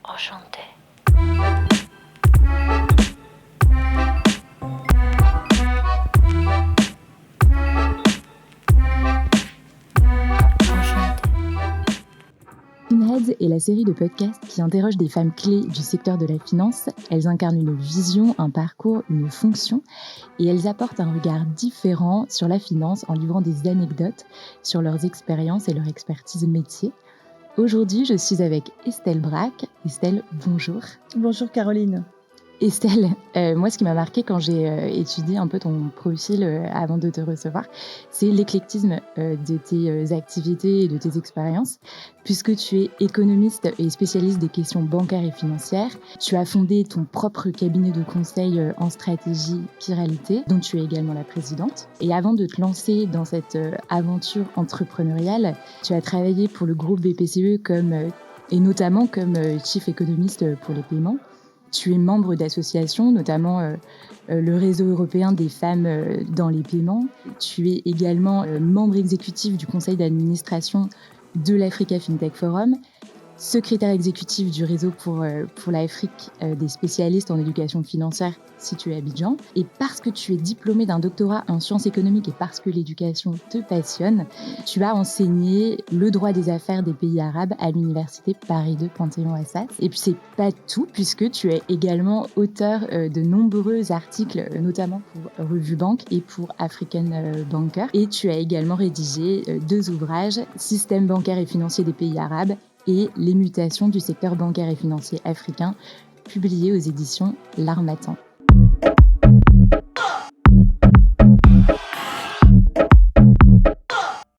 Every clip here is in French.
Enchantée. Pinheads est la série de podcasts qui interroge des femmes clés du secteur de la finance. Elles incarnent une vision, un parcours, une fonction et elles apportent un regard différent sur la finance en livrant des anecdotes sur leurs expériences et leur expertise métier. Aujourd'hui, je suis avec Estelle Braque. Estelle, bonjour. Bonjour Caroline. Estelle, moi ce qui m'a marqué quand j'ai étudié un peu ton profil avant de te recevoir, c'est l'éclectisme de tes activités et de tes expériences, puisque tu es économiste et spécialiste des questions bancaires et financières. Tu as fondé ton propre cabinet de conseil en stratégie Pyralité, dont tu es également la présidente. Et avant de te lancer dans cette aventure entrepreneuriale, tu as travaillé pour le groupe BPCE et notamment comme chief économiste pour les paiements. Tu es membre d'associations, notamment le réseau européen des femmes dans les paiements. Tu es également membre exécutif du conseil d'administration de l'Africa FinTech Forum, secrétaire exécutif du réseau pour l'Afrique des spécialistes en éducation financière situé à Abidjan. Et parce que tu es diplômé d'un doctorat en sciences économiques et parce que l'éducation te passionne, tu as enseigné le droit des affaires des pays arabes à l'université Paris 2 Panthéon-Assas. Et puis c'est pas tout, puisque tu es également auteur de nombreux articles, notamment pour Revue Banque et pour African Banker. Et tu as également rédigé 2 ouvrages, Système bancaire et financier des pays arabes et les mutations du secteur bancaire et financier africain, publié aux éditions L'Harmattan.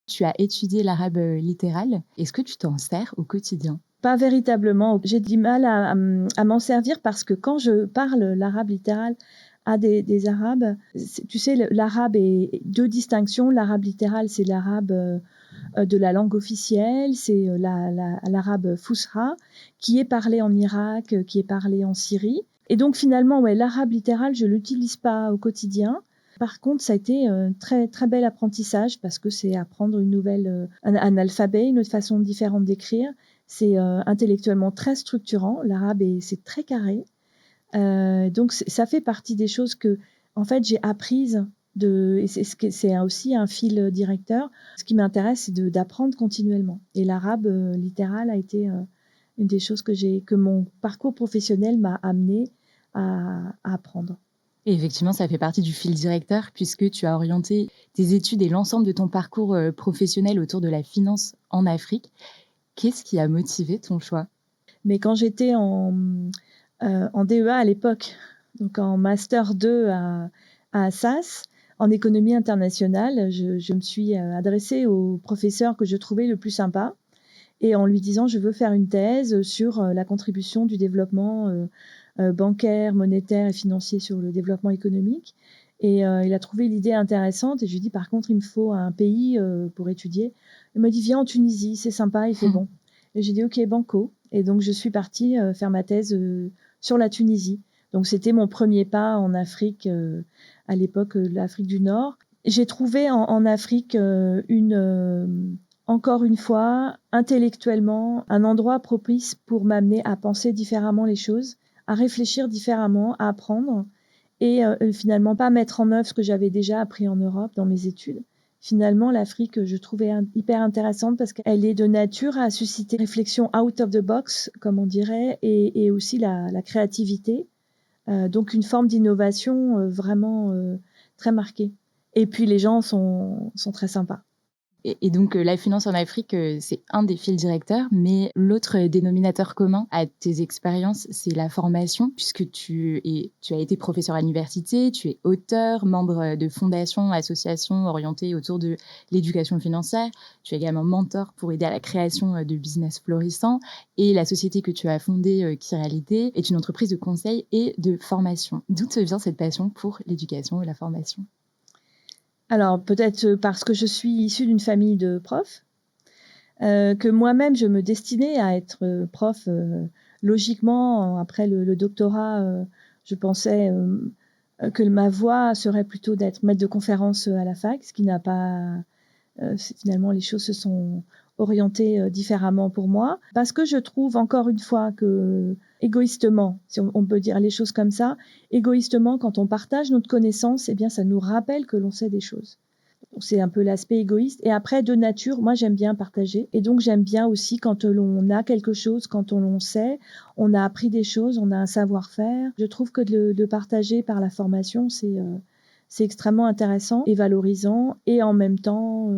Tu as étudié l'arabe littéral. Est-ce que tu t'en sers au quotidien ? Pas véritablement. J'ai du mal à m'en servir parce que quand je parle l'arabe littéral à des Arabes, tu sais, l'arabe est 2 distinctions. L'arabe littéral, c'est l'arabe de la langue officielle, c'est l'arabe Fusha, qui est parlé en Irak, qui est parlé en Syrie. Et donc finalement, l'arabe littéral, je ne l'utilise pas au quotidien. Par contre, ça a été un très, très bel apprentissage parce que c'est apprendre un alphabet, une autre façon différente d'écrire. C'est intellectuellement très structurant. L'arabe, c'est très carré. Donc, ça fait partie des choses que, en fait, j'ai apprises. Et c'est aussi un fil directeur. Ce qui m'intéresse, c'est d'apprendre continuellement. Et l'arabe littéral a été une des choses que mon parcours professionnel m'a amené à apprendre. Et effectivement, ça fait partie du fil directeur puisque tu as orienté tes études et l'ensemble de ton parcours professionnel autour de la finance en Afrique. Qu'est-ce qui a motivé ton choix ? Mais quand j'étais en DEA à l'époque, donc en Master 2 à Assas, en économie internationale, je me suis adressée au professeur que je trouvais le plus sympa et en lui disant je veux faire une thèse sur la contribution du développement bancaire, monétaire et financier sur le développement économique. Et il a trouvé l'idée intéressante et je lui ai dit par contre il me faut un pays pour étudier. Il m'a dit viens en Tunisie, c'est sympa, il fait bon. Et j'ai dit ok banco. Et donc je suis partie faire ma thèse sur la Tunisie. Donc c'était mon premier pas en Afrique, à l'époque l'Afrique du Nord. J'ai trouvé en Afrique encore une fois, intellectuellement, un endroit propice pour m'amener à penser différemment les choses, à réfléchir différemment, à apprendre et finalement pas mettre en œuvre ce que j'avais déjà appris en Europe dans mes études. Finalement, l'Afrique, je trouvais hyper intéressante parce qu'elle est de nature à susciter réflexion out of the box, comme on dirait, et aussi la créativité. Donc une forme d'innovation vraiment très marquée. Et puis les gens sont très sympas. Et donc, la finance en Afrique, c'est un des fils directeurs, mais l'autre dénominateur commun à tes expériences, c'est la formation, puisque tu as été professeur à l'université, tu es auteur, membre de fondations, associations orientées autour de l'éducation financière. Tu es également mentor pour aider à la création de business florissants. Et la société que tu as fondée, Kiralité, est une entreprise de conseil et de formation. D'où te vient cette passion pour l'éducation et la formation ? Alors, peut-être parce que je suis issue d'une famille de profs, que moi-même, je me destinais à être prof. Logiquement, après le doctorat, je pensais que ma voie serait plutôt d'être maître de conférence à la fac, ce qui n'a pas... finalement, les choses orienté différemment pour moi, parce que je trouve encore une fois que égoïstement, si on peut dire les choses comme ça, égoïstement, quand on partage notre connaissance, eh bien ça nous rappelle que l'on sait des choses. Donc, c'est un peu l'aspect égoïste. Et après, de nature, moi j'aime bien partager. Et donc j'aime bien aussi quand l'on a quelque chose, quand on sait, on a appris des choses, on a un savoir-faire. Je trouve que de partager par la formation, c'est extrêmement intéressant et valorisant et en même temps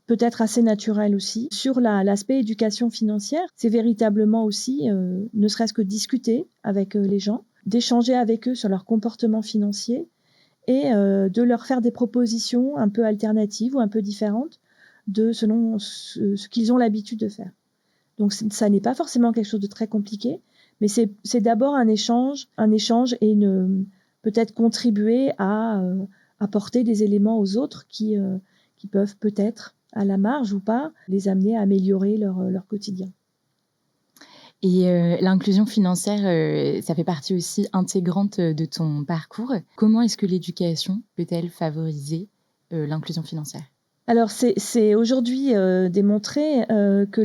peut-être assez naturel aussi. Sur l'aspect éducation financière, c'est véritablement aussi, ne serait-ce que discuter avec les gens, d'échanger avec eux sur leur comportement financier et de leur faire des propositions un peu alternatives ou un peu différentes selon ce qu'ils ont l'habitude de faire. Donc ça n'est pas forcément quelque chose de très compliqué, mais c'est d'abord un échange et peut-être contribuer à apporter des éléments aux autres qui peuvent peut-être, à la marge ou pas, les amener à améliorer leur quotidien. Et l'inclusion financière, ça fait partie aussi intégrante de ton parcours. Comment est-ce que l'éducation peut-elle favoriser l'inclusion financière? Alors c'est aujourd'hui démontré que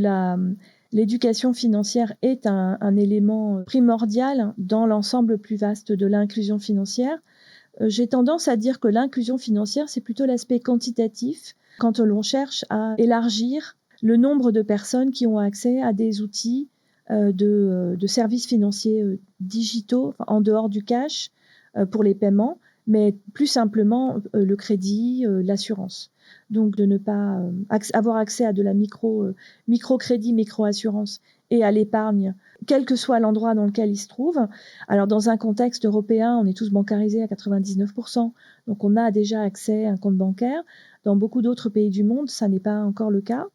l'éducation financière est un élément primordial dans l'ensemble plus vaste de l'inclusion financière. J'ai tendance à dire que l'inclusion financière, c'est plutôt l'aspect quantitatif quand l'on cherche à élargir le nombre de personnes qui ont accès à des outils de services financiers digitaux en dehors du cash pour les paiements, mais plus simplement le crédit, l'assurance. Donc de ne pas avoir accès à de la microcrédit, micro-assurance et à l'épargne, quel que soit l'endroit dans lequel il se trouve. Alors dans un contexte européen, on est tous bancarisés à 99%, donc on a déjà accès à un compte bancaire. Dans beaucoup d'autres pays du monde, ça n'est pas encore le cas.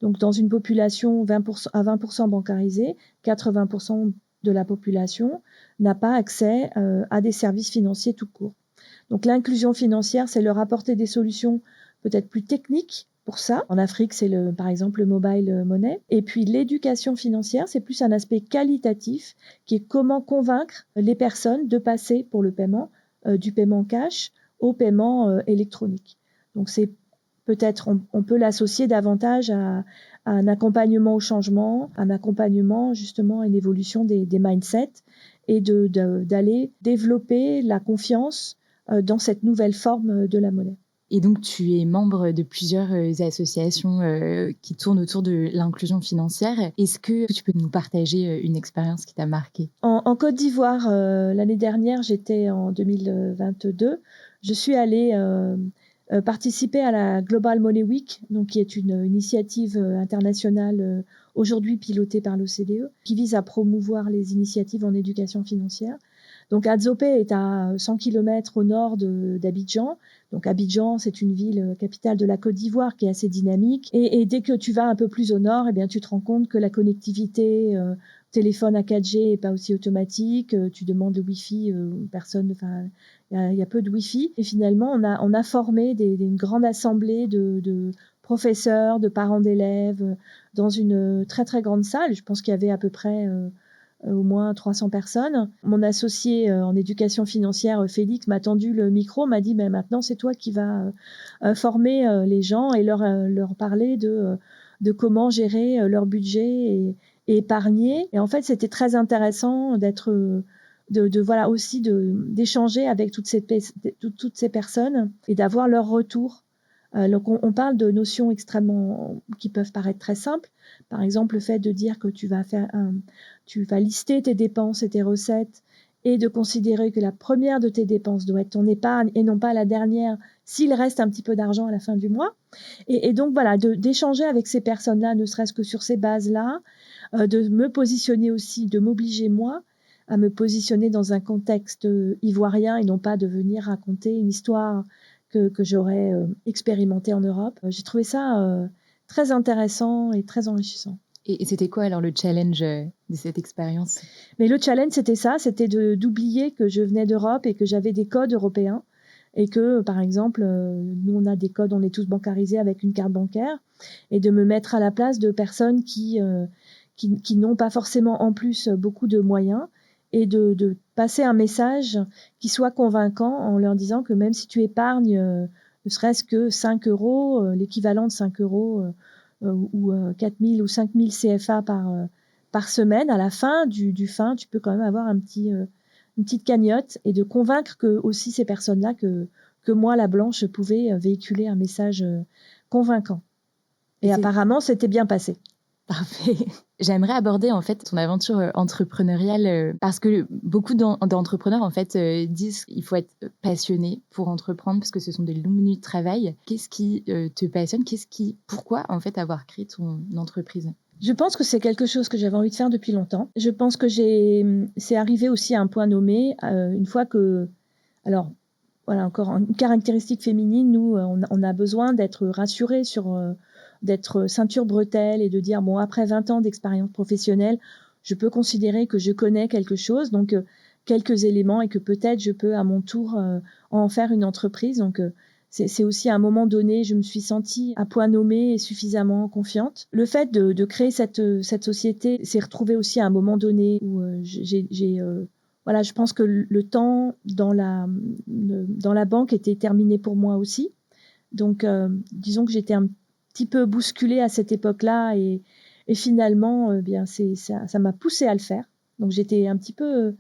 Donc dans une population à 20% bancarisée, 80% de la population n'a pas accès à des services financiers tout court. Donc l'inclusion financière, c'est leur apporter des solutions peut-être plus techniques pour ça. En Afrique, c'est par exemple le mobile money. Et puis l'éducation financière, c'est plus un aspect qualitatif qui est comment convaincre les personnes de passer pour le paiement du paiement cash au paiement électronique. Donc c'est peut-être, on peut l'associer davantage à un accompagnement au changement, un accompagnement justement à une évolution des mindsets et d'aller développer la confiance dans cette nouvelle forme de la monnaie. Et donc, tu es membre de plusieurs associations qui tournent autour de l'inclusion financière. Est-ce que tu peux nous partager une expérience qui t'a marquée? En Côte d'Ivoire, l'année dernière, j'étais en 2022, je suis allée participer à la Global Money Week, donc qui est une initiative internationale aujourd'hui pilotée par l'OCDE, qui vise à promouvoir les initiatives en éducation financière. Donc Adzopé est à 100 km au nord d'Abidjan. Donc Abidjan, c'est une ville capitale de la Côte d'Ivoire qui est assez dynamique. Et dès que tu vas un peu plus au nord, eh bien, tu te rends compte que la connectivité téléphone à 4G n'est pas aussi automatique. Tu demandes le Wi-Fi, personne, enfin, il y a peu de Wi-Fi. Et finalement, on a formé une grande assemblée de professeurs, de parents d'élèves dans une très très grande salle. Je pense qu'il y avait à peu près au moins 300 personnes. Mon associé en éducation financière, Félix, m'a tendu le micro, m'a dit ben, maintenant c'est toi qui vas former les gens et leur parler de comment gérer leur budget et épargner. Et en fait, c'était très intéressant voilà aussi d'échanger avec toutes ces personnes et d'avoir leur retour. Donc on parle de notions extrêmement qui peuvent paraître très simples. Par exemple, le fait de dire que tu vas lister tes dépenses et tes recettes et de considérer que la première de tes dépenses doit être ton épargne et non pas la dernière s'il reste un petit peu d'argent à la fin du mois. Et donc voilà, d'échanger avec ces personnes-là, ne serait-ce que sur ces bases-là, de me positionner aussi, de m'obliger moi à me positionner dans un contexte ivoirien et non pas de venir raconter une histoire que j'aurais expérimentée en Europe. J'ai trouvé ça très intéressant et très enrichissant. Et c'était quoi alors le challenge de cette expérience? Mais le challenge, c'était ça, c'était d'oublier que je venais d'Europe et que j'avais des codes européens et que, par exemple, nous, on a des codes, on est tous bancarisés avec une carte bancaire, et de me mettre à la place de personnes qui n'ont pas forcément en plus beaucoup de moyens, et de passer un message qui soit convaincant en leur disant que même si tu épargnes ne serait-ce que 5 euros, l'équivalent de 5 euros ou 4 000 ou 5 000 CFA par semaine, à la fin du tu peux quand même avoir une petite cagnotte et de convaincre que aussi ces personnes-là que moi, la blanche, pouvais véhiculer un message convaincant. Et C'est apparemment, c'était bien passé. parfait. J'aimerais aborder en fait ton aventure entrepreneuriale parce que beaucoup d'entrepreneurs en fait disent qu'il faut être passionné pour entreprendre parce que ce sont des longues nuits de travail. Qu'est-ce qui te passionne? Pourquoi en fait avoir créé ton entreprise? Je pense que c'est quelque chose que j'avais envie de faire depuis longtemps. Je pense que c'est arrivé aussi à un point nommé une fois que, alors voilà encore une caractéristique féminine, nous on a besoin d'être rassurés d'être ceinture bretelle et de dire bon, après 20 ans d'expérience professionnelle, je peux considérer que je connais quelque chose, donc quelques éléments, et que peut-être je peux à mon tour en faire une entreprise. Donc c'est aussi à un moment donné, je me suis sentie à point nommé et suffisamment confiante. Le fait de créer cette société s'est retrouvé aussi à un moment donné où voilà, je pense que le temps dans la banque était terminé pour moi aussi. Donc, disons que j'étais un petit peu bousculée à cette époque-là, et finalement, bien, ça m'a poussée à le faire. Donc, j'étais un petit peu,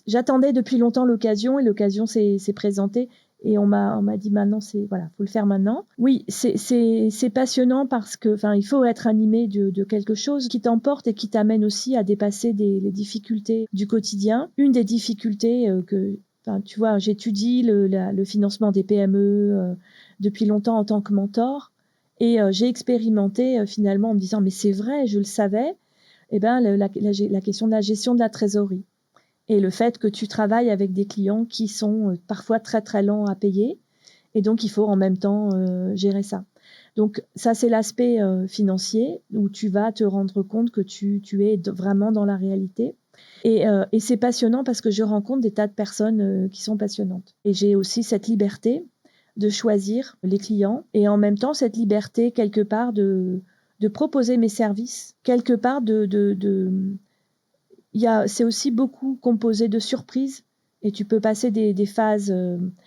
j'attendais depuis longtemps l'occasion, et l'occasion s'est présentée. Et on m'a dit maintenant, voilà, faut le faire maintenant. Oui, c'est passionnant parce que, enfin, il faut être animé de quelque chose qui t'emporte et qui t'amène aussi à dépasser les difficultés du quotidien. Une des difficultés enfin, tu vois, j'étudie le financement des PME depuis longtemps en tant que mentor, et j'ai expérimenté finalement en me disant mais c'est vrai, je le savais. Eh ben la question de la gestion de la trésorerie et le fait que tu travailles avec des clients qui sont parfois très très lents à payer, et donc il faut en même temps gérer ça. Donc ça, c'est l'aspect financier où tu vas te rendre compte que tu es vraiment dans la réalité. Et c'est passionnant parce que je rencontre des tas de personnes qui sont passionnantes. Et j'ai aussi cette liberté de choisir les clients, et en même temps cette liberté quelque part de proposer mes services, quelque part c'est aussi beaucoup composé de surprises, et tu peux passer des phases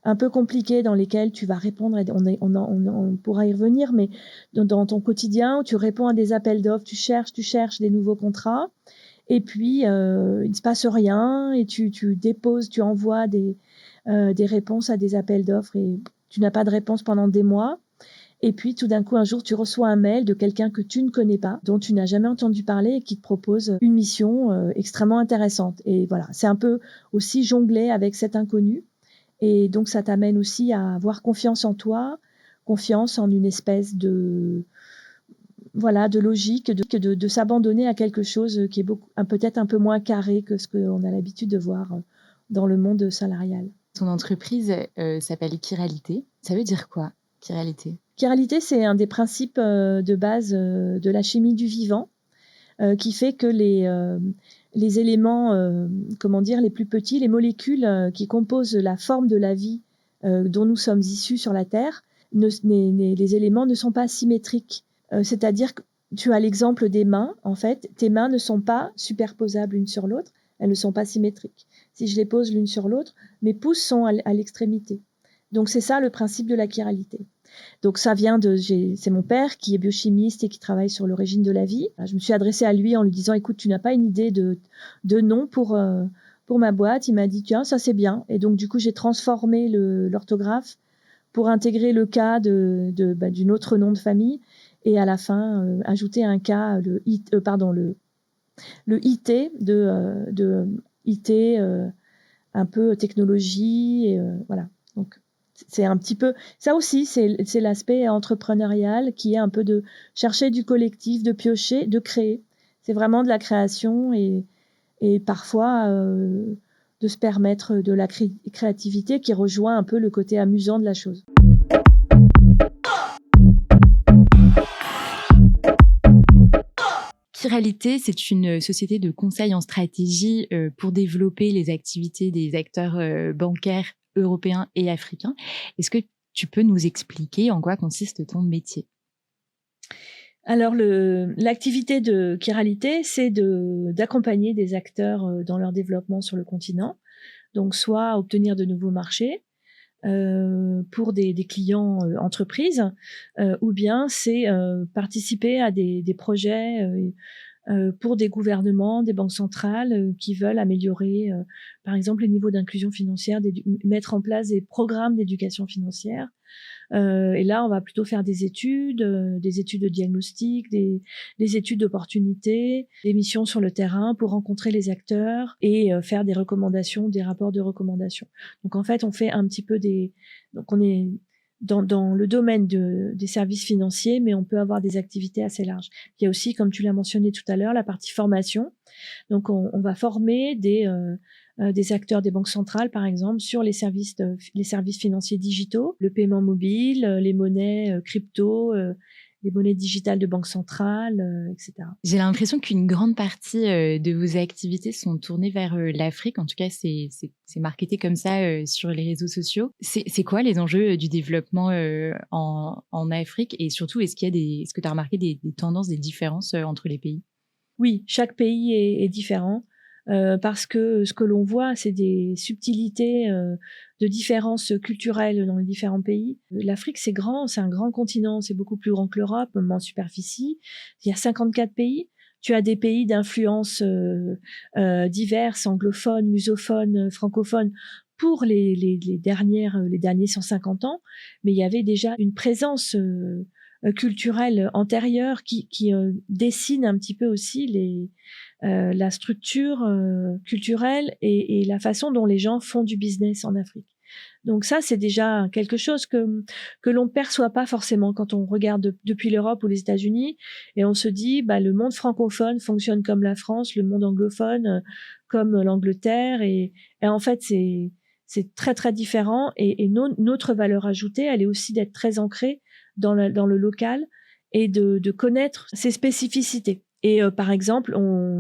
un peu compliquées dans lesquelles tu vas répondre, et on pourra y revenir, mais dans ton quotidien, où tu réponds à des appels d'offres, tu cherches des nouveaux contrats, et puis il ne se passe rien, et tu déposes, tu envoies des réponses à des appels d'offres, et tu n'as pas de réponse pendant des mois. Et puis, tout d'un coup, un jour, tu reçois un mail de quelqu'un que tu ne connais pas, dont tu n'as jamais entendu parler, et qui te propose une mission extrêmement intéressante. Et voilà, c'est un peu aussi jongler avec cet inconnu. Et donc, ça t'amène aussi à avoir confiance en toi, confiance en une espèce de, voilà, de logique, de s'abandonner à quelque chose qui est peut-être un peu moins carré que ce qu'on a l'habitude de voir dans le monde salarial. Ton entreprise s'appelle Chiralité. Ça veut dire quoi, chiralité? Chiralité, c'est un des principes de base de la chimie du vivant, qui fait que les éléments, comment dire, les plus petits, les molécules qui composent la forme de la vie dont nous sommes issus sur la Terre, les éléments ne sont pas symétriques. C'est-à-dire que tu as l'exemple des mains. En fait, tes mains ne sont pas superposables l'une sur l'autre, elles ne sont pas symétriques. Si je les pose l'une sur l'autre, mes pouces sont à l'extrémité. Donc c'est ça le principe de la chiralité. Donc ça vient c'est mon père qui est biochimiste et qui travaille sur l'origine de la vie. Je me suis adressée à lui en lui disant écoute, tu n'as pas une idée de nom pour ma boîte? Il m'a dit tiens, ça c'est bien. Et donc du coup, j'ai transformé l'orthographe pour intégrer le K d'une autre nom de famille, et à la fin ajouter un K, le IT de IT, un peu technologie, et voilà. Donc c'est un petit peu ça aussi, c'est l'aspect entrepreneurial, qui est un peu de chercher du collectif, de piocher, de créer. C'est vraiment de la création, et parfois de se permettre de la créativité qui rejoint un peu le côté amusant de la chose. Chiralité, c'est une société de conseil en stratégie pour développer les activités des acteurs bancaires européens et africains. Est-ce que tu peux nous expliquer en quoi consiste ton métier? Alors, l'activité de Chiralité, c'est d'accompagner des acteurs dans leur développement sur le continent. Donc, soit obtenir de nouveaux marchés, pour des clients entreprises, ou bien c'est participer à des projets pour des gouvernements, des banques centrales qui veulent améliorer, par exemple, les niveaux d'inclusion financière, mettre en place des programmes d'éducation financière. Et là, on va plutôt faire des études de diagnostic, des études d'opportunité, des missions sur le terrain pour rencontrer les acteurs et faire des recommandations, des rapports de recommandations. Donc en fait, on fait un petit peu donc on est dans le domaine des services financiers, mais on peut avoir des activités assez larges. Il y a aussi, comme tu l'as mentionné tout à l'heure, la partie formation. Donc on va former des acteurs des banques centrales, par exemple, sur les services financiers digitaux, le paiement mobile, les monnaies crypto, les monnaies digitales de banque centrale, etc. J'ai l'impression qu'une grande partie de vos activités sont tournées vers l'Afrique. En tout cas, c'est marketé comme ça sur les réseaux sociaux. C'est quoi les enjeux du développement en Afrique? Et surtout, est-ce que tu as remarqué des tendances, des différences entre les pays? Oui, chaque pays est différent. Parce que ce que l'on voit, c'est des subtilités de différences culturelles dans les différents pays. L'Afrique, c'est grand, c'est un grand continent, c'est beaucoup plus grand que l'Europe, même en superficie. Il y a 54 pays. Tu as des pays d'influence diverses, anglophones, lusophones, francophones, pour les derniers 150 ans, mais il y avait déjà une présence culturelle antérieure qui dessine un petit peu aussi la structure culturelle et la façon dont les gens font du business en Afrique. Donc ça, c'est déjà quelque chose que l'on ne perçoit pas forcément quand on regarde depuis l'Europe ou les États-Unis et on se dit, le monde francophone fonctionne comme la France, le monde anglophone comme l'Angleterre et en fait, c'est très très différent et notre valeur ajoutée, elle est aussi d'être très ancrée dans le local et de connaître ses spécificités. Et par exemple,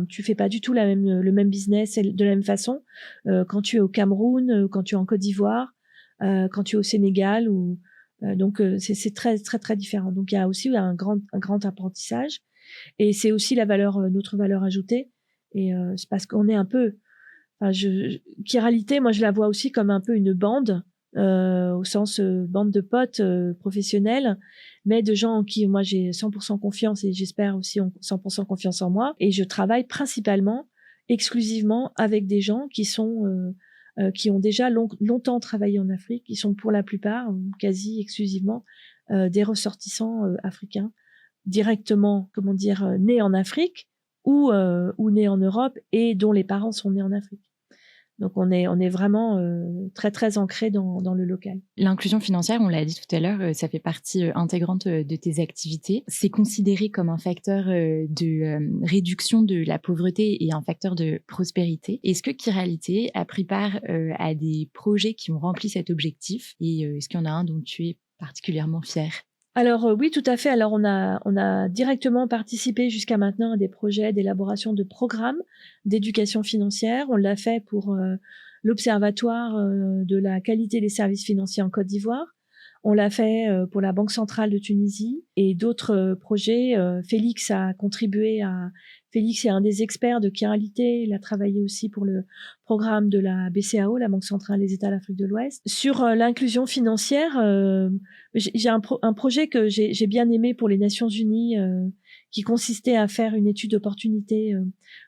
tu fais pas du tout le même business de la même façon quand tu es au Cameroun, quand tu es en Côte d'Ivoire, quand tu es au Sénégal. Donc c'est très très très différent. Donc il y a aussi un grand apprentissage et c'est aussi notre valeur ajoutée. Et c'est parce qu'on est un peu, Chiralité, moi je la vois aussi comme un peu une bande. Au sens bande de potes professionnels, mais de gens en qui moi j'ai 100% confiance et j'espère aussi 100% confiance en moi. Et je travaille principalement, exclusivement avec des gens qui ont déjà longtemps travaillé en Afrique, qui sont pour la plupart, quasi exclusivement, des ressortissants africains, directement, nés en Afrique ou nés en Europe et dont les parents sont nés en Afrique. Donc on est vraiment très très ancré dans le local. L'inclusion financière, on l'a dit tout à l'heure, ça fait partie intégrante de tes activités. C'est considéré comme un facteur de réduction de la pauvreté et un facteur de prospérité. Est-ce que Chiralité a pris part à des projets qui ont rempli cet objectif et est-ce qu'il y en a un dont tu es particulièrement fière? Alors oui, tout à fait. Alors on a directement participé jusqu'à maintenant à des projets d'élaboration de programmes d'éducation financière. On l'a fait pour l'Observatoire de la qualité des services financiers en Côte d'Ivoire. On l'a fait pour la Banque centrale de Tunisie et d'autres projets. Félix est un des experts de Chiralité. Il a travaillé aussi pour le programme de la BCAO, la Banque centrale des États d'Afrique de l'Ouest. Sur l'inclusion financière, j'ai un projet que j'ai bien aimé pour les Nations Unies qui consistait à faire une étude d'opportunité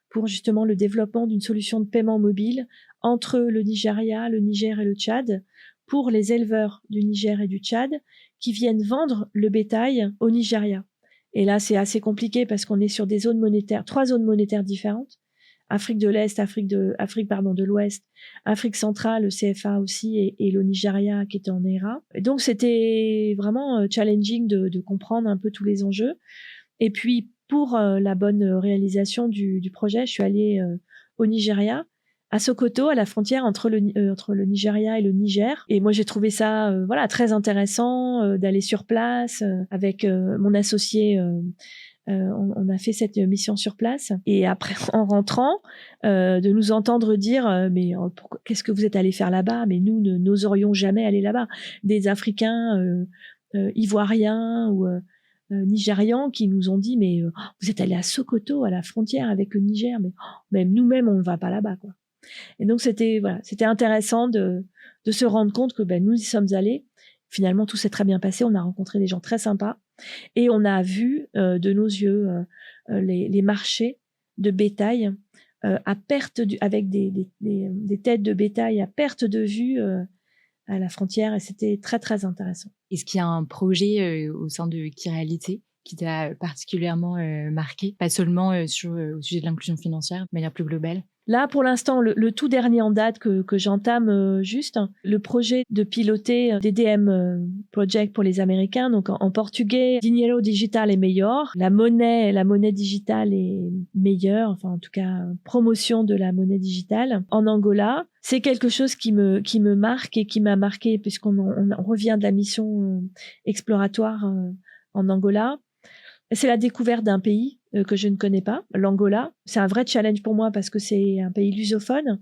pour justement le développement d'une solution de paiement mobile entre le Nigeria, le Niger et le Tchad pour les éleveurs du Niger et du Tchad qui viennent vendre le bétail au Nigeria. Et là, c'est assez compliqué parce qu'on est sur trois zones monétaires différentes. Afrique de l'Est, Afrique de l'Ouest, Afrique centrale, le CFA aussi, et le Nigeria qui était en ERA. Et donc, c'était vraiment challenging de comprendre un peu tous les enjeux. Et puis, pour la bonne réalisation du projet, je suis allée au Nigeria, à Sokoto, à la frontière entre le Nigeria et le Niger. Et moi, j'ai trouvé ça très intéressant d'aller sur place avec mon associé. On a fait cette mission sur place. Et après, en rentrant, de nous entendre dire mais qu'est-ce que vous êtes allés faire là-bas? Mais nous n'oserions jamais aller là-bas. Des Africains ivoiriens ou Nigérians qui nous ont dit mais vous êtes allés à Sokoto, à la frontière avec le Niger, mais même nous-mêmes on ne va pas là-bas, quoi. Et donc c'était intéressant de se rendre compte que nous y sommes allés. Finalement, tout s'est très bien passé. On a rencontré des gens très sympas et on a vu de nos yeux les marchés de bétail à perte avec des têtes de bétail à perte de vue à la frontière, et c'était très très intéressant. Est-ce qu'il y a un projet au sein de Kiralité qui t'a particulièrement marqué, pas seulement au sujet de l'inclusion financière, de manière plus globale? Là, pour l'instant, le tout dernier en date que j'entame juste, le projet de piloter DDM Project pour les Américains, donc en portugais, Dinheiro Digital est meilleur, la monnaie digitale est meilleure, enfin en tout cas promotion de la monnaie digitale en Angola. C'est quelque chose qui me marque et qui m'a marqué puisqu'on revient de la mission exploratoire en Angola. C'est la découverte d'un pays que je ne connais pas, l'Angola. C'est un vrai challenge pour moi parce que c'est un pays lusophone,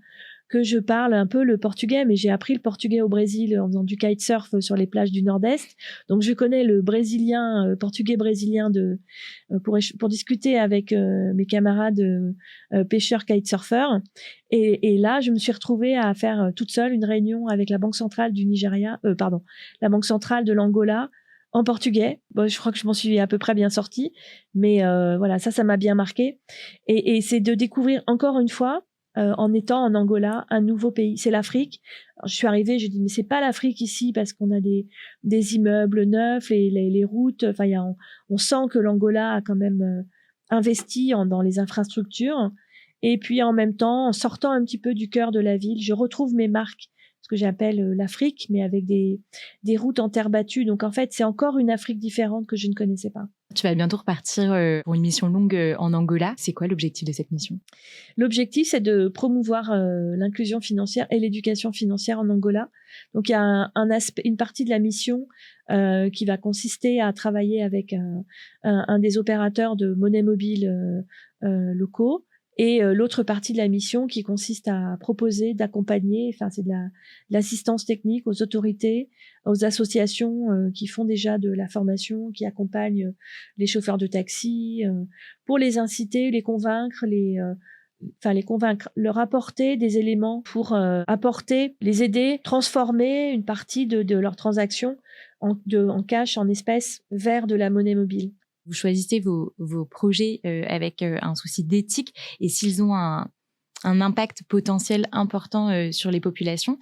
que je parle un peu le portugais, mais j'ai appris le portugais au Brésil en faisant du kitesurf sur les plages du Nord-Est. Donc je connais le portugais brésilien pour discuter avec mes camarades pêcheurs kitesurfers. Et là, je me suis retrouvée à faire toute seule une réunion avec la Banque centrale du Nigeria, la Banque centrale de l'Angola, en portugais. Bon, je crois que je m'en suis à peu près bien sortie, mais voilà, ça m'a bien marqué. Et c'est de découvrir encore une fois, en étant en Angola, un nouveau pays. C'est l'Afrique. Alors, je suis arrivée, j'ai dit mais c'est pas l'Afrique ici parce qu'on a des immeubles neufs, les routes. Enfin, on sent que l'Angola a quand même investi dans les infrastructures. Et puis en même temps, en sortant un petit peu du cœur de la ville, je retrouve mes marques, ce que j'appelle l'Afrique, mais avec des routes en terre battue. Donc en fait, c'est encore une Afrique différente que je ne connaissais pas. Tu vas bientôt repartir pour une mission longue en Angola. C'est quoi l'objectif de cette mission? L'objectif, c'est de promouvoir l'inclusion financière et l'éducation financière en Angola. Donc il y a une partie de la mission qui va consister à travailler avec un des opérateurs de monnaie mobile locaux. Et l'autre partie de la mission qui consiste à proposer, d'accompagner, enfin c'est de l'assistance technique aux autorités, aux associations qui font déjà de la formation, qui accompagnent les chauffeurs de taxi, pour les inciter, les convaincre, leur apporter des éléments pour les aider, transformer une partie de leurs transactions en cash, en espèces, vers de la monnaie mobile. Vous choisissez vos projets avec un souci d'éthique et s'ils ont un impact potentiel important sur les populations.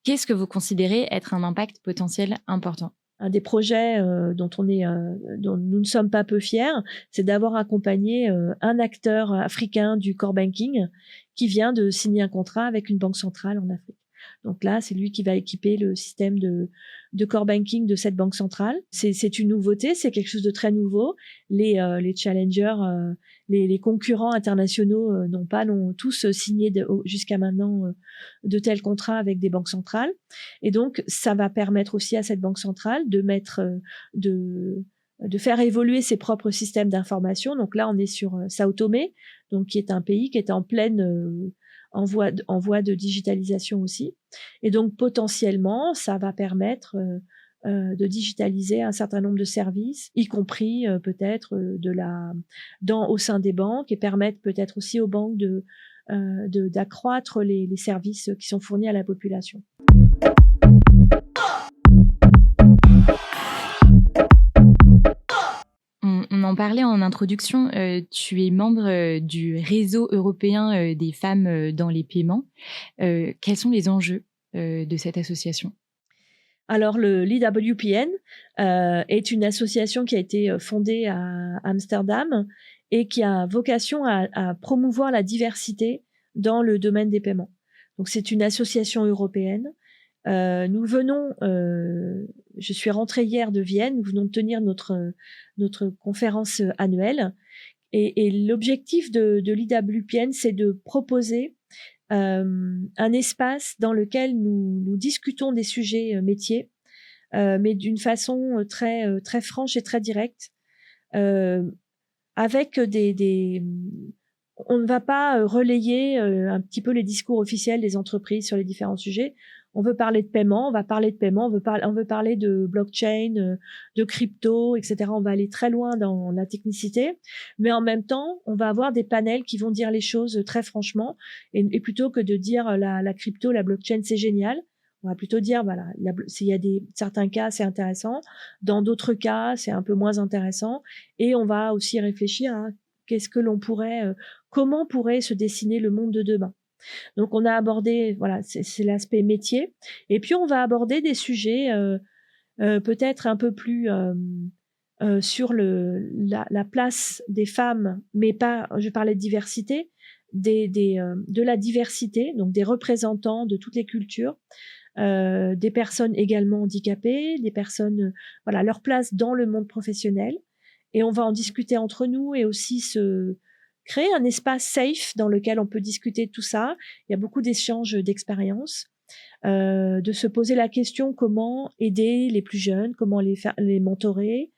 Qu'est-ce que vous considérez être un impact potentiel important? Un des projets dont nous ne sommes pas peu fiers, c'est d'avoir accompagné un acteur africain du core banking qui vient de signer un contrat avec une banque centrale en Afrique. Donc là, c'est lui qui va équiper le système de core banking de cette banque centrale. C'est une nouveauté, c'est quelque chose de très nouveau. Les challengers, les concurrents internationaux n'ont tous signé jusqu'à maintenant de tels contrats avec des banques centrales. Et donc, ça va permettre aussi à cette banque centrale de faire évoluer ses propres systèmes d'information. Donc là, on est sur Sao Tomé, donc qui est un pays qui est en pleine en voie de digitalisation aussi. Et donc, potentiellement, ça va permettre de digitaliser un certain nombre de services, y compris peut-être au sein des banques, et permettre peut-être aussi aux banques d'accroître les services qui sont fournis à la population. On en parlait en introduction, tu es membre du réseau européen des femmes dans les paiements. Quels sont les enjeux de cette association? Alors, l'EWPN est une association qui a été fondée à Amsterdam et qui a vocation à promouvoir la diversité dans le domaine des paiements. Donc, c'est une association européenne. Je suis rentrée hier de Vienne, nous venons de tenir notre conférence annuelle. Et l'objectif de l'EWPN, c'est de proposer un espace dans lequel nous discutons des sujets métiers, mais d'une façon très, très franche et très directe, avec on ne va pas relayer un petit peu les discours officiels des entreprises sur les différents sujets. on veut parler de paiement, on va parler de paiement, on veut parler de blockchain, de crypto, etc. On va aller très loin dans la technicité, mais en même temps, on va avoir des panels qui vont dire les choses très franchement, et plutôt que de dire la crypto, la blockchain, c'est génial, on va plutôt dire, voilà, s'il y a certains cas, c'est intéressant, dans d'autres cas, c'est un peu moins intéressant, et on va aussi réfléchir à qu'est-ce que l'on pourrait, comment pourrait se dessiner le monde de demain. Donc, on a abordé, voilà, c'est l'aspect métier. Et puis, on va aborder des sujets peut-être un peu plus sur la place des femmes, mais pas, je parlais de diversité, de la diversité, donc des représentants de toutes les cultures, des personnes également handicapées, des personnes, voilà, leur place dans le monde professionnel. Et on va en discuter entre nous et aussi créer un espace safe dans lequel on peut discuter de tout ça. Il y a beaucoup d'échanges d'expériences, de se poser la question comment aider les plus jeunes, comment les mentorer,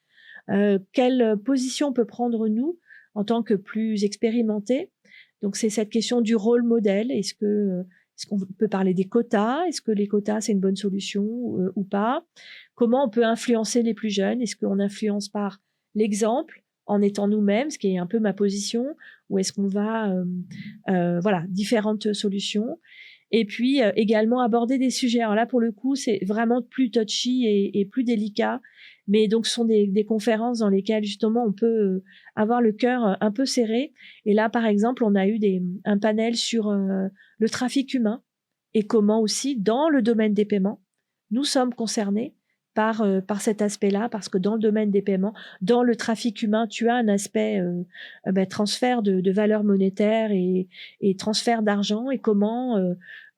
quelle position on peut prendre nous en tant que plus expérimentés. Donc c'est cette question du rôle modèle. Est-ce qu'on peut parler des quotas? Est-ce que les quotas, c'est une bonne solution ou pas? Comment on peut influencer les plus jeunes? Est-ce qu'on influence par l'exemple en étant nous-mêmes, ce qui est un peu ma position, ou est-ce qu'on va, voilà, différentes solutions. Et puis également aborder des sujets. Alors là, pour le coup, c'est vraiment plus touchy et plus délicat. Mais donc, ce sont des conférences dans lesquelles justement on peut avoir le cœur un peu serré. Et là, par exemple, on a eu un panel sur le trafic humain et comment aussi, dans le domaine des paiements, nous sommes concernés par cet aspect-là, parce que dans le domaine des paiements, dans le trafic humain, tu as un aspect transfert de valeur monétaire et transfert d'argent, et comment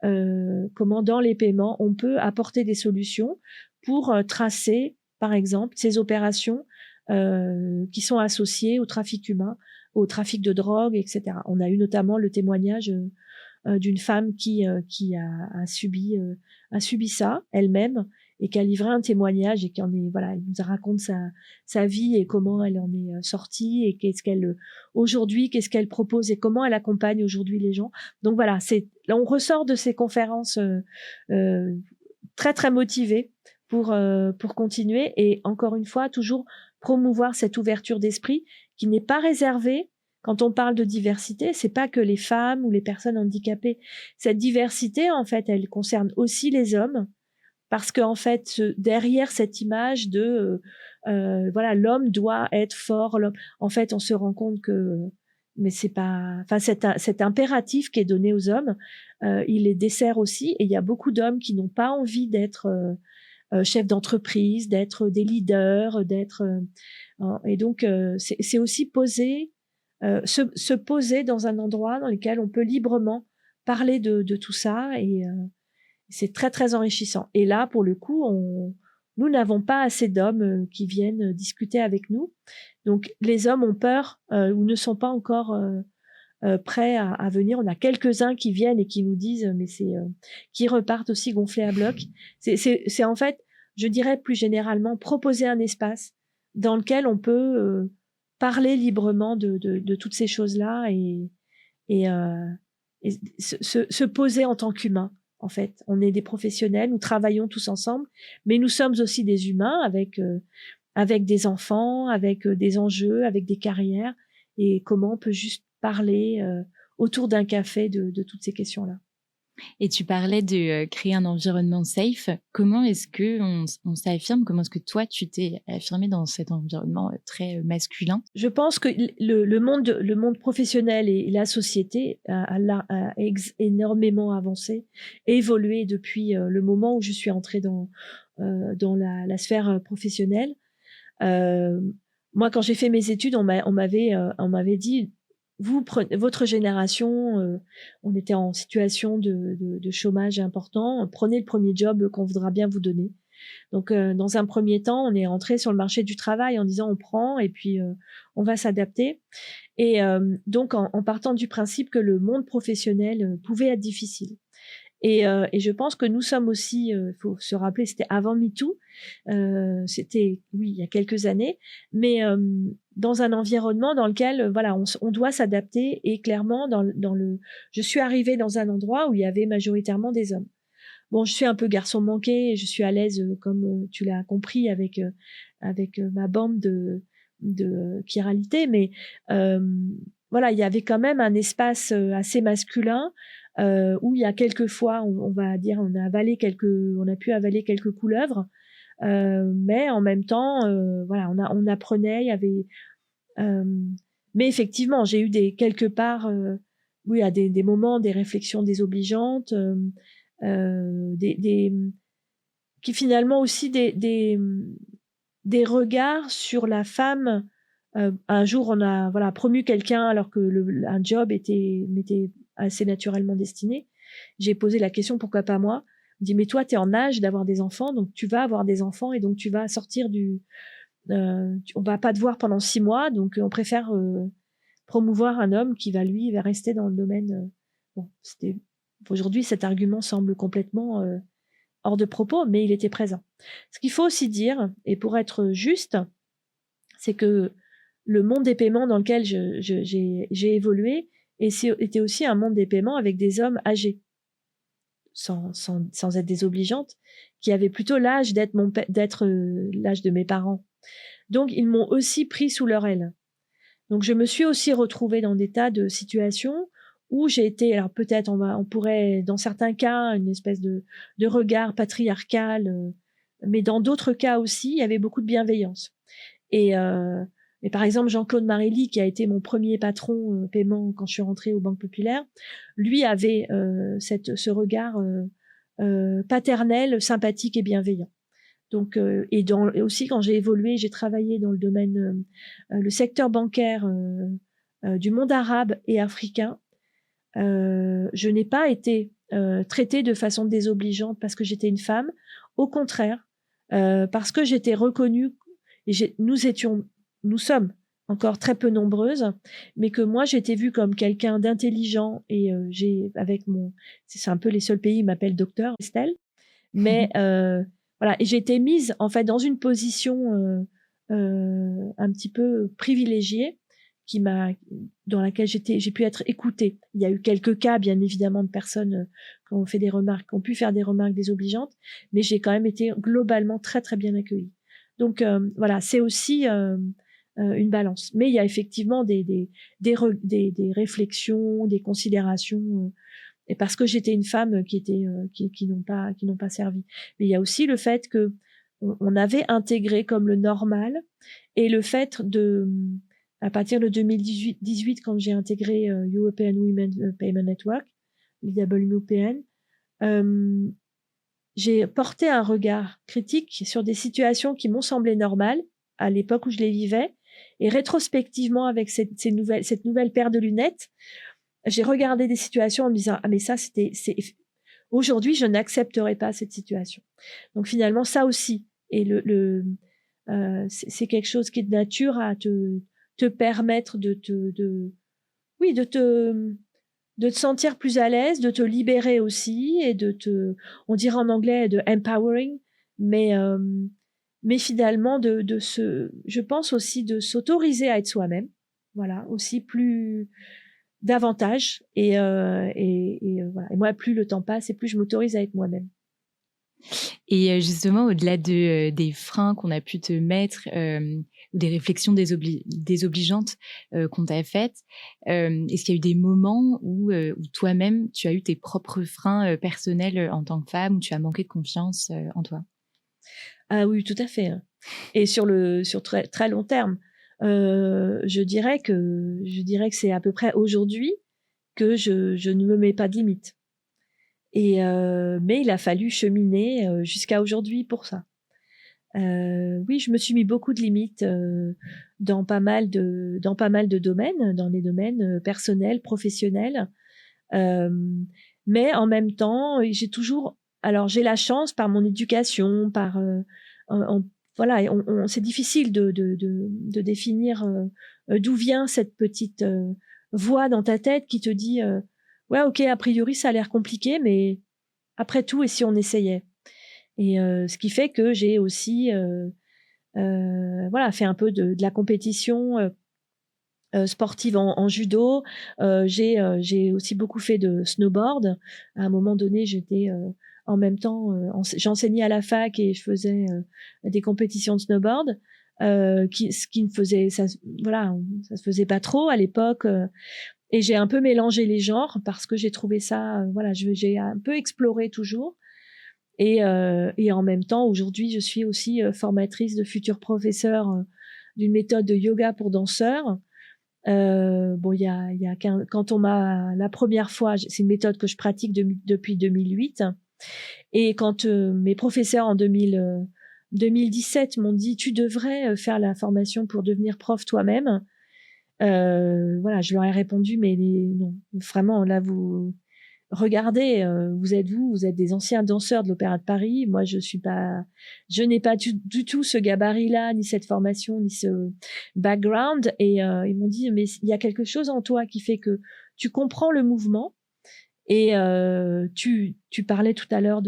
dans les paiements, on peut apporter des solutions pour tracer, par exemple, ces opérations qui sont associées au trafic humain, au trafic de drogue, etc. On a eu notamment le témoignage d'une femme qui a subi ça elle-même, et qui a livré un témoignage, et voilà, elle nous raconte sa vie et comment elle en est sortie, et aujourd'hui, qu'est-ce qu'elle propose et comment elle accompagne aujourd'hui les gens. Donc voilà, on ressort de ces conférences très très motivés pour continuer, et encore une fois, toujours promouvoir cette ouverture d'esprit qui n'est pas réservée. Quand on parle de diversité, c'est pas que les femmes ou les personnes handicapées. Cette diversité, en fait, elle concerne aussi les hommes, parce qu'en fait, derrière cette image de voilà, l'homme doit être fort, en fait, on se rend compte que mais c'est pas, enfin, cet impératif qui est donné aux hommes, il les dessert aussi, et il y a beaucoup d'hommes qui n'ont pas envie d'être chefs d'entreprise, d'être des leaders, et donc c'est aussi se poser dans un endroit dans lequel on peut librement parler de tout ça, et c'est très très enrichissant. Et là, pour le coup, nous n'avons pas assez d'hommes qui viennent discuter avec nous. Donc les hommes ont peur ou ne sont pas encore prêts à venir. On a quelques-uns qui viennent et qui nous disent, mais qui repartent aussi gonflés à bloc. C'est en fait, je dirais plus généralement, proposer un espace dans lequel on peut parler librement de toutes ces choses-là, et se poser en tant qu'humain. En fait, on est des professionnels, nous travaillons tous ensemble, mais nous sommes aussi des humains avec des enfants, avec des enjeux, avec des carrières, et comment on peut juste parler autour d'un café de toutes ces questions-là. Et tu parlais de créer un environnement safe. Comment est-ce qu'on s'affirme? Comment est-ce que toi, tu t'es affirmé dans cet environnement très masculin? Je pense que le monde professionnel et la société a énormément avancé, évolué depuis le moment où je suis entrée dans la sphère professionnelle. Moi, quand j'ai fait mes études, on m'avait dit, votre génération, on était en situation de chômage important, prenez le premier job qu'on voudra bien vous donner. Donc, dans un premier temps, on est entré sur le marché du travail en disant on prend, et puis on va s'adapter. Et donc, en partant du principe que le monde professionnel pouvait être difficile. Et je pense que nous sommes aussi, il faut se rappeler, c'était avant MeToo, c'était, oui, il y a quelques années, mais dans un environnement dans lequel, voilà, on doit s'adapter, et clairement, je suis arrivée dans un endroit où il y avait majoritairement des hommes. bon, je suis un peu garçon manqué, et je suis à l'aise, comme tu l'as compris, avec ma bande de chiralité, mais voilà, il y avait quand même un espace assez masculin où il y a quelques fois, on va dire, on a pu avaler quelques couleuvres, mais en même temps, voilà, on apprenait, il y avait, euh, mais effectivement, j'ai eu quelque part, oui, à des moments, des réflexions désobligeantes, des qui finalement aussi des regards sur la femme. Un jour, on a voilà promu quelqu'un alors que un job m'était assez naturellement destiné. J'ai posé la question pourquoi pas moi. Il me dit mais toi tu es en âge d'avoir des enfants donc tu vas avoir des enfants et donc tu vas sortir on va pas te voir pendant 6 mois donc on préfère promouvoir un homme qui va rester dans le domaine. Bon, aujourd'hui cet argument semble complètement hors de propos, mais il était présent. Ce qu'il faut aussi dire, et pour être juste, c'est que le monde des paiements dans lequel j'ai évolué était aussi un monde des paiements avec des hommes âgés, sans être désobligeante, qui avaient plutôt l'âge d'être l'âge de mes parents. Donc, ils m'ont aussi pris sous leur aile. Donc, je me suis aussi retrouvée dans des tas de situations où j'ai été, alors peut-être on pourrait, dans certains cas, une espèce de regard patriarcal, mais dans d'autres cas aussi, il y avait beaucoup de bienveillance. Et mais par exemple, Jean-Claude Marély, qui a été mon premier patron paiement quand je suis rentrée aux banques populaires, lui avait ce regard paternel, sympathique et bienveillant. Donc, et aussi quand j'ai évolué, j'ai travaillé dans le domaine, le secteur bancaire du monde arabe et africain. Je n'ai pas été traitée de façon désobligeante parce que j'étais une femme. Au contraire, parce que j'étais reconnue et nous sommes encore très peu nombreuses, mais que moi j'étais vue comme quelqu'un d'intelligent et c'est un peu les seuls pays qui m'appellent docteur Estelle, mais voilà, et j'ai été mise en fait dans une position un petit peu privilégiée dans laquelle j'ai pu être écoutée. Il y a eu quelques cas, bien évidemment, de personnes qui ont pu faire des remarques désobligeantes, mais j'ai quand même été globalement très très bien accueillie. Donc voilà, c'est aussi une balance. Mais il y a effectivement des réflexions, des considérations, et parce que j'étais une femme qui n'ont pas servi. Mais il y a aussi le fait que on avait intégré comme le normal, et le fait à partir de 2018, quand j'ai intégré European Women Payment Network, l'IWPN, j'ai porté un regard critique sur des situations qui m'ont semblé normales à l'époque où je les vivais, et rétrospectivement, avec cette nouvelle paire de lunettes, j'ai regardé des situations en me disant, ah mais ça aujourd'hui je n'accepterai pas cette situation. Donc finalement ça aussi, et c'est quelque chose qui est de nature à te permettre oui, de te sentir plus à l'aise, de te libérer aussi, et on dirait en anglais de empowering, mais finalement je pense aussi de s'autoriser à être soi-même, voilà, aussi davantage, voilà. Et moi, plus le temps passe et plus je m'autorise à être moi-même. Et justement, au-delà des freins qu'on a pu te mettre ou des réflexions désobligeantes qu'on t'a faites, est-ce qu'il y a eu des moments où toi-même, tu as eu tes propres freins personnels en tant que femme, où tu as manqué de confiance en toi? Ah oui, tout à fait. Et sur très, très long terme, je dirais que c'est à peu près aujourd'hui que je ne me mets pas de limite. Mais il a fallu cheminer jusqu'à aujourd'hui pour ça. Oui, je me suis mis beaucoup de limites dans pas mal de domaines, dans les domaines personnels, professionnels. Mais en même temps, j'ai la chance par mon éducation, voilà, c'est difficile de définir d'où vient cette petite voix dans ta tête qui te dit ouais, ok, a priori ça a l'air compliqué, mais après tout, et si on essayait? Et ce qui fait que j'ai aussi voilà, fait un peu de la compétition sportive en judo. J'ai aussi beaucoup fait de snowboard. À un moment donné, j'étais en même temps, j'enseignais à la fac et je faisais des compétitions de snowboard, ce qui ne faisait, ça se faisait pas trop à l'époque. Et j'ai un peu mélangé les genres parce que j'ai trouvé ça, j'ai un peu exploré toujours. Et en même temps, aujourd'hui, je suis aussi formatrice de futurs professeurs d'une méthode de yoga pour danseurs. Quand on m'a la première fois, c'est une méthode que je pratique depuis 2008. Et quand mes professeurs en 2017 m'ont dit, tu devrais faire la formation pour devenir prof toi-même. Je leur ai répondu, mais non, vraiment, là, vous regardez, vous êtes des anciens danseurs de l'Opéra de Paris. Moi, je n'ai pas du tout ce gabarit-là, ni cette formation, ni ce background. Et ils m'ont dit, mais il y a quelque chose en toi qui fait que tu comprends le mouvement. Et tu parlais tout à l'heure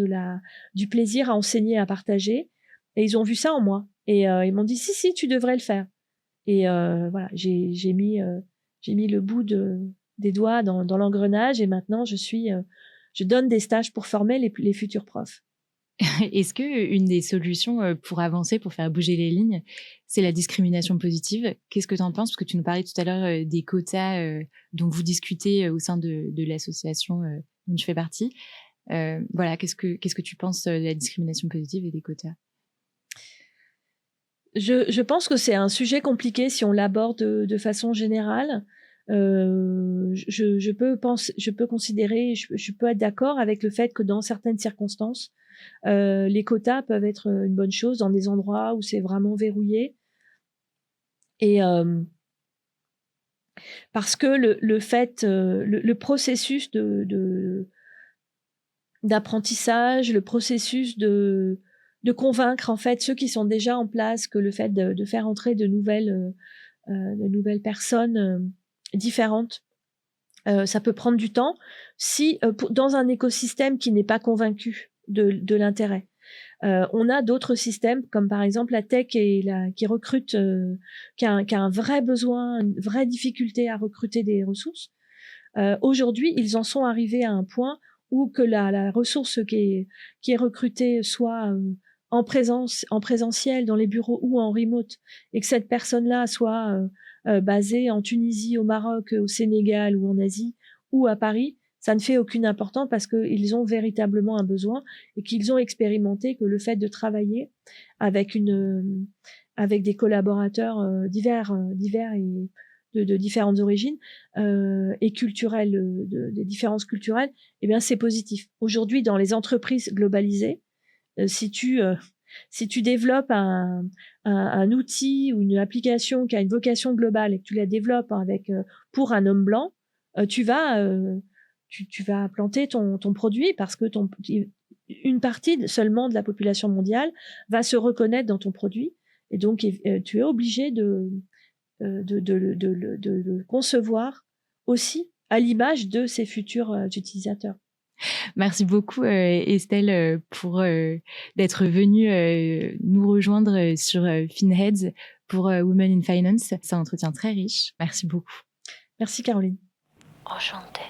du plaisir à enseigner, à partager. Et ils ont vu ça en moi. Et ils m'ont dit, si, tu devrais le faire. Et j'ai mis le bout des doigts dans l'engrenage et maintenant je donne des stages pour former les futurs profs. Est-ce que une des solutions pour avancer, pour faire bouger les lignes, c'est la discrimination positive? Qu'est-ce que tu en penses? Parce que tu nous parlais tout à l'heure des quotas dont vous discutez au sein de l'association dont tu fais partie. Qu'est-ce que tu penses de la discrimination positive et des quotas? Je pense que c'est un sujet compliqué si on l'aborde de façon générale. Je peux considérer, je peux être d'accord avec le fait que dans certaines circonstances, les quotas peuvent être une bonne chose dans des endroits où c'est vraiment verrouillé. Et parce que le processus d'apprentissage, le processus de convaincre en fait ceux qui sont déjà en place que le fait de faire entrer de nouvelles personnes différentes, ça peut prendre du temps si dans un écosystème qui n'est pas convaincu de l'intérêt. On a d'autres systèmes comme par exemple la tech qui recrute, qui a un vrai besoin, une vraie difficulté à recruter des ressources. Aujourd'hui, ils en sont arrivés à un point où que la ressource qui est recrutée soit en présentiel dans les bureaux ou en remote, et que cette personne-là soit basée en Tunisie, au Maroc, au Sénégal ou en Asie ou à Paris, ça ne fait aucune importance parce qu'ils ont véritablement un besoin et qu'ils ont expérimenté que le fait de travailler avec des collaborateurs divers et de différentes origines et culturelles, des différences culturelles, eh bien c'est positif. Aujourd'hui, dans les entreprises globalisées, si tu développes un outil ou une application qui a une vocation globale et que tu la développes pour un homme blanc, tu vas planter ton produit parce que une partie seulement de la population mondiale va se reconnaître dans ton produit et donc tu es obligé de le concevoir aussi à l'image de ses futurs utilisateurs. Merci beaucoup Estelle pour d'être venue nous rejoindre sur Finheads pour Women in Finance. C'est un entretien très riche. Merci beaucoup. Merci Caroline. Enchantée.